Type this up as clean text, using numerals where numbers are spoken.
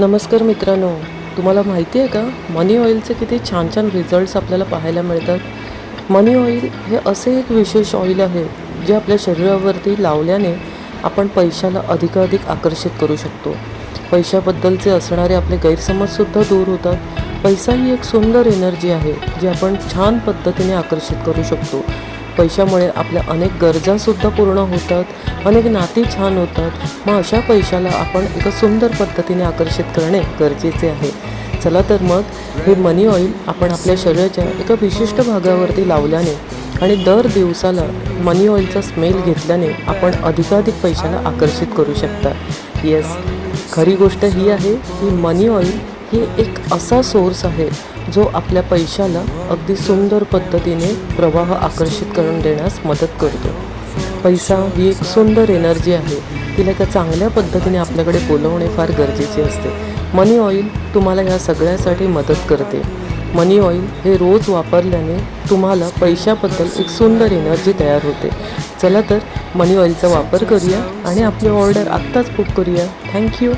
नमस्कार मित्रांनो, तुम्हाला माहिती आहे का मनी ऑइलचे किती छान छान रिझल्ट्स आपल्याला पाहायला मिळतात. मनी ऑइल हे असे एक विशेष ऑइल आहे जे आपल्या शरीरावरती लावल्याने आपण पैशाला अधिकाधिक आकर्षित करू शकतो. पैशाबद्दलचे असणारे आपले गैरसमजसुद्धा दूर होतात. पैसा ही एक सुंदर एनर्जी आहे जी आपण छान पद्धतीने आकर्षित करू शकतो. पैशामुळे आपल्या अनेक गरजासुद्धा पूर्ण होतात, अनेक नाती छान होतात. मग अशा पैशाला आपण एका सुंदर पद्धतीने आकर्षित करणे गरजेचे आहे. चला तर मग हे मनी ऑइल आपण आपल्या शरीराच्या एका विशिष्ट भागावरती लावल्याने आणि दर दिवसाला मनी ऑइलचा स्मेल घेतल्याने आपण अधिकाधिक पैशाला आकर्षित करू शकता. येस, खरी गोष्ट ही आहे की मनी ऑइल ही एक असा सोर्स आहे जो आपल्या पैशाला अगदी सुंदर पद्धतीने प्रवाह आकर्षित करून देण्यास मदत करतो. पैसा ही एक सुंदर एनर्जी आहे, तिला एका चांगल्या पद्धतीने आपल्याकडे बोलवणे फार गरजेचे असते. मनी ऑइल तुम्हाला ह्या सगळ्यासाठी मदत करते. मनी ऑइल हे रोज वापरल्याने तुम्हाला पैशाबद्दल एक सुंदर एनर्जी तयार होते. चला तर मनी ऑइलचा वापर करूया आणि आपली ऑर्डर आत्ताच बुक करूया. थँक्यू.